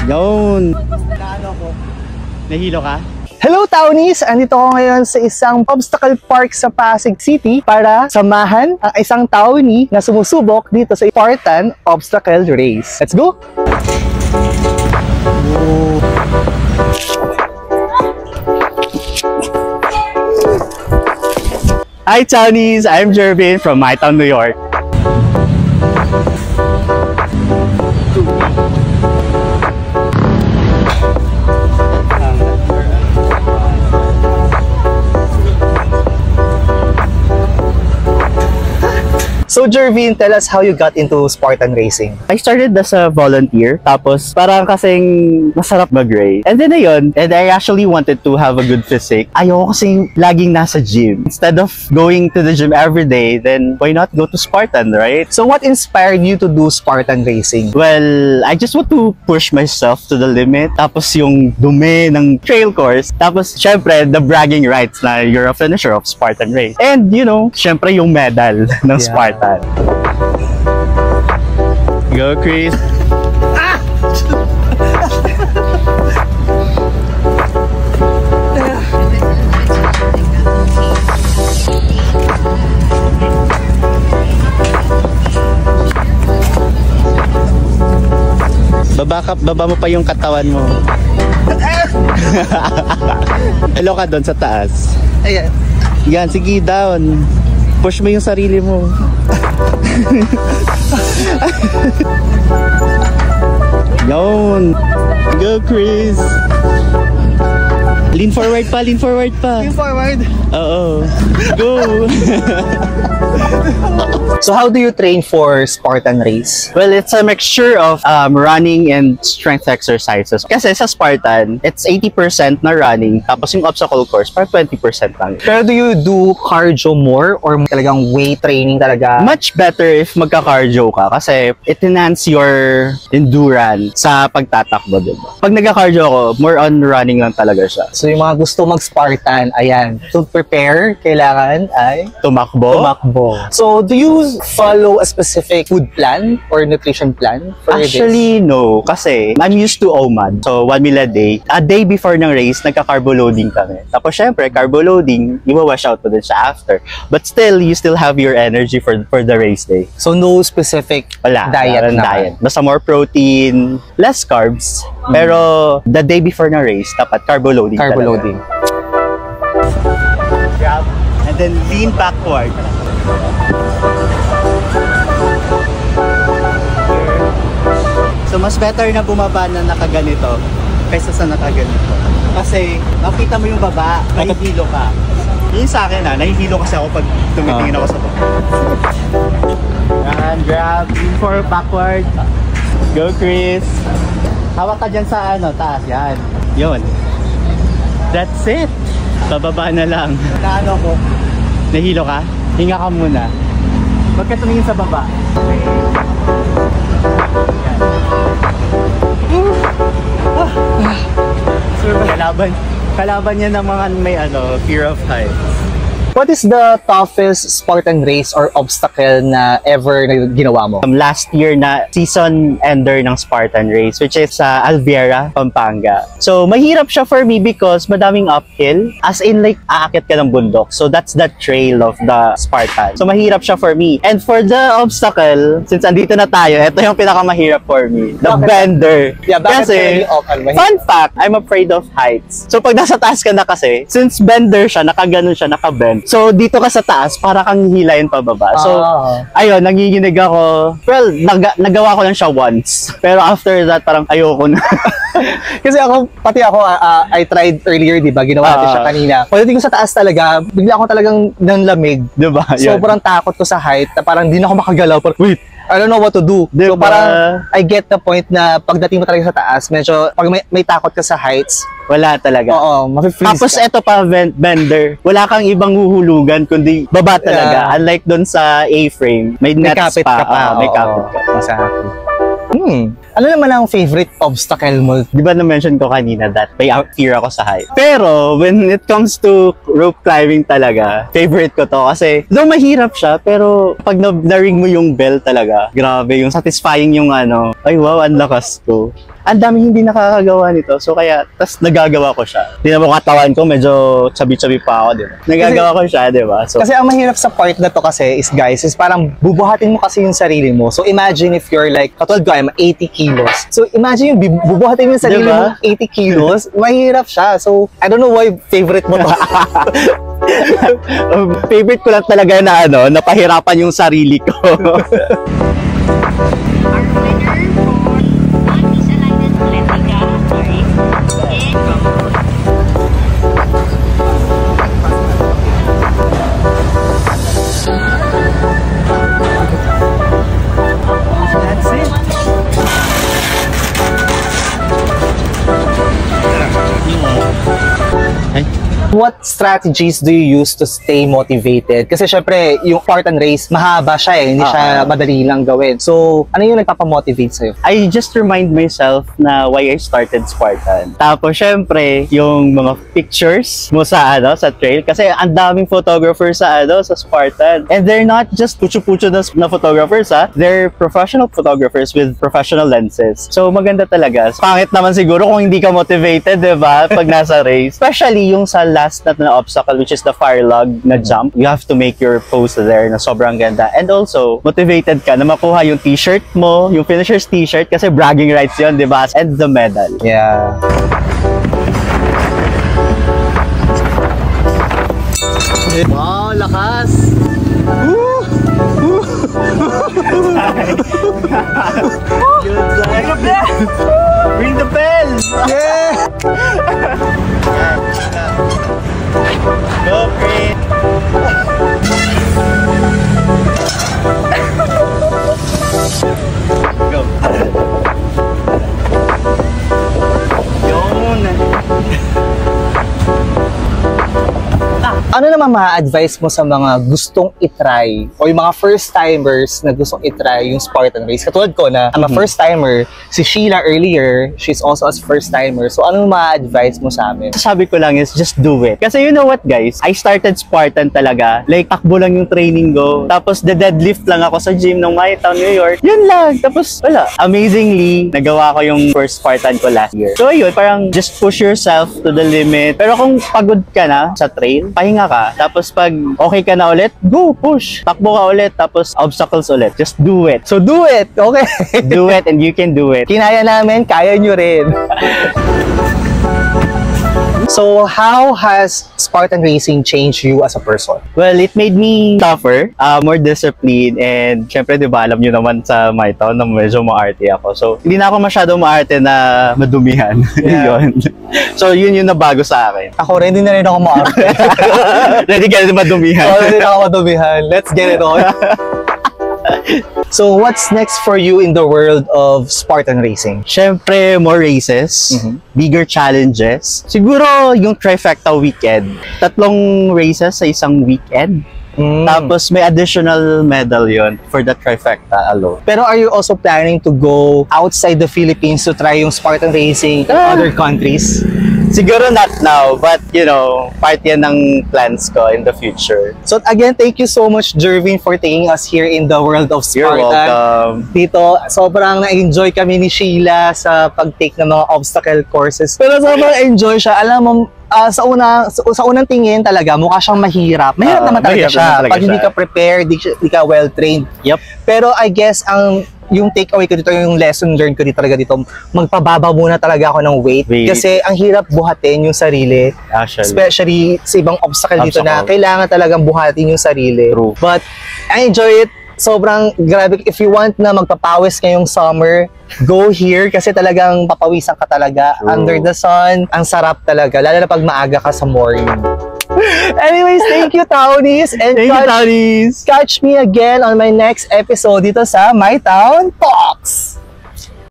Yun. Nahilo ka? Hello Townies! Andito ako ngayon sa isang obstacle park sa Pasig City para samahan ang isang Townie na sumusubok dito sa Spartan Obstacle Race. Let's go! Hi Townies! I'm Jervin from My Town, New York. So Jervin, tell us how you got into Spartan racing. I started as a volunteer, tapos parang kasing masarap mag-race. And then ayun, and I actually wanted to have a good physique. Ayoko kasing laging nasa gym. Instead of going to the gym every day, then why not go to Spartan, right? So what inspired you to do Spartan racing? Well, I just want to push myself to the limit. Tapos yung dumi ng trail course. Tapos syempre, the bragging rights na you're a finisher of Spartan race. And you know, syempre yung medal ng Spartan. Go, Chris! Ah! Baba mo pa yung katawan mo. Hello ka doon sa taas. Ayan. Yan, sige, down. Push mo yung sarili mo. Yun. Go, Chris. Lean forward pa, lean forward pa. Lean forward? Oo. Go. So how do you train for Spartan race? Well, it's a mixture of running and strength exercises. Kasi sa Spartan, it's 80% na running, tapos yung obstacle course, parang 20% lang. Pero do you do cardio more or talagang weight training talaga? Much better if magka-cardio ka kasi it enhance your endurance sa pagtatakbo, diba? Pag nagka-cardio ako, more on running lang talaga siya. So yung mga gusto mag-Spartan, ayan, to prepare, kailangan ay tumakbo. So do you follow a specific food plan or nutrition plan for Actually, no. Kasi I'm used to OMAD. So, 1 meal a day. A day before ng race, nagka-carbo loading kami. Tapos, syempre, carbo loading, iwa-wash out mo din siya after. But still, you still have your energy for the race day. So, no specific diet na? Diet. Basta more protein, less carbs. Pero, the day before ng race, dapat carbo loading Carbo loading. Grab, and then lean backward. So, mas better na bumaba na nakaganito kaysa sa nakaganito. Kasi, makita mo yung baba, nahihilo ka. Yun sa akin nahihilo kasi ako pag tumitingin ako sa baba. Yan, grab, lean forward, backward. Go, Chris. Hawak ka dyan sa taas. Yan. Yun. That's it. Bababa na lang. Naano ko? Nahilo ka? Hinga ka muna. Huwag ka tumingin sa baba. Kalaban niya ng mga may fear of heights. What is the toughest Spartan race or obstacle na ever na ginawa mo? Last year na season ender ng Spartan race, which is sa Alviera, Pampanga. So, mahirap siya for me because madaming uphill. As in, like, aakit ka ng bundok. So, that's the trail of the Spartan. So, mahirap siya for me. And for the obstacle, since andito na tayo, ito yung pinakamahirap for me. The bender. Yeah, kasi, fun fact, I'm afraid of heights. So, pag nasa taas ka na kasi, since bender siya, nakaganon siya, nakabend. So, dito ka sa taas, para kang hilayin pababa. So, ayun, nanginginig ako. Well, nagawa ko lang siya once. Pero after that, parang ayoko na. Kasi pati ako, I tried earlier, di ba? Ginawa natin siya kanina. Pagdating ko sa taas talaga, bigla ako talagang nanlamig. Diba? Sobrang takot ko sa height, na parang di na ako makagalaw. Parang, wait, I don't know what to do. Diba? So parang I get the point na pagdating mo talaga sa taas, medyo pag may takot ka sa heights, wala talaga. Oo, mafe-freeze Tapos ka. eto pa, bender. Wala kang ibang huhulugan kundi baba talaga. Yeah. Unlike doon sa A-frame, may nets kapit pa. ka pa. May kapit ka pa. Exactly. Ano naman ang favorite obstacle mo? Di ba na-mention ko kanina that may fear ako sa height? Pero when it comes to rope climbing talaga, favorite ko to kasi though mahirap siya, pero pag na-ring mo yung bell talaga, grabe, yung satisfying yung ano, ay wow, ang lakas ko. Ang dami hindi nakakagawa nito. So kaya, tas nagagawa ko siya. Hindi naman katawan ko, medyo chubby-chubby pa ako, di ba? Nagagawa ko siya, di ba? So, Kasi ang mahirap sa part na to kasi is guys, is parang bubuhatin mo kasi yung sarili mo. So imagine if you're like, katulad ko, I'm 80 kilos. So imagine yung bubuhatin mo yung sarili Diba? mo 80 kilos, mahirap siya. So I don't know why favorite mo to. favorite ko lang talaga na ano, napahirapan yung sarili ko. Our winner for Undecided Atletica is What strategies do you use to stay motivated? Kasi syempre, yung Spartan race, mahaba siya eh. Hindi siya madali lang gawin. So, ano yung nagpapamotivate sa'yo? I just remind myself na why I started Spartan. Tapos, syempre, yung mga pictures mo sa, sa trail. Kasi ang daming photographers sa, sa Spartan. And they're not just pucho-pucho na photographers, They're professional photographers with professional lenses. So, maganda talaga. Pangit naman siguro kung hindi ka motivated, diba? Pag nasa race. Especially yung sa last na obstacle, which is the fire log na jump. You have to make your pose there na sobrang ganda. And also, motivated ka na makuha yung t-shirt mo, yung finisher's t-shirt, kasi bragging rights yun, di ba? And the medal. Yeah. Wow, lakas! Ring the bell! Yeah! Go, Chris! Go! Yun! Ano naman ma-advise mo sa mga gustong itry o yung mga first-timers na gustong itry yung Spartan race? Katulad ko na I'm a first-timer. Si Sheila earlier, she's also a first-timer. So ano ma-advise mo sa amin? Sabi ko lang is just do it. Kasi you know what guys, I started Spartan talaga. Like takbo lang yung training ko. Tapos the deadlift lang ako sa gym ng Mytown, New York. Yun lang. Tapos wala. Amazingly, nagawa ko yung first Spartan ko last year. So yun, parang just push yourself to the limit. Pero kung pagod ka na sa trail, pahinga ka. Tapos pag okay ka na ulit, go, push. Takbo ka ulit, tapos obstacles ulit. Just do it. So do it, okay? Do it and you can do it. Kinaya namin, kaya nyo rin. So, how has Spartan racing changed you as a person? Well, it made me tougher, more disciplined, and syempre, di ba, alam nyo naman sa Mytown na medyo maarte ako. So, hindi na ako masyado maarte na madumihan. Yeah. Yun. So, yun yung nabago sa akin. Ako rin, hindi na rin ako maarte. Ready ka rin madumihan. Ako rin ako madumihan. Let's get it on. So, what's next for you in the world of Spartan racing? Syempre, more races, bigger challenges. Siguro yung trifecta weekend. 3 races sa isang weekend. Tapos may additional medal yon for the trifecta alone. Pero are you also planning to go outside the Philippines to try yung Spartan racing in other countries? Siguro not now, but you know, part yan ng plans ko in the future. So again, thank you so much, Jervin, for taking us here in the world of Spartan. You're welcome. Dito, sobrang na-enjoy kami ni Sheila sa pag-take ng mga obstacle courses. Pero sobrang enjoy siya. Alam mo, sa unang tingin talaga, mukha siyang mahirap. Mahirap naman talaga mahirap siya. naman talaga Pag hindi siya. ka prepared, hindi ka well-trained. Yep. Pero I guess, yung takeaway ko dito, yung lesson learned ko dito talaga dito, magpababa muna talaga ako ng weight. Kasi ang hirap buhatin yung sarili. Actually. Especially sa ibang obstacle dito na Obstacle. kailangan talagang buhatin yung sarili. True. But I enjoy it. Sobrang grabe. If you want na magpapawis ngayong summer, go here kasi talagang papawisan ka talaga. True. Under the sun, ang sarap talaga. Lalo na pag maaga ka sa morning. Anyways, thank you, Townies. And Thank you, Townies. catch me again on my next episode dito sa My Town Talks.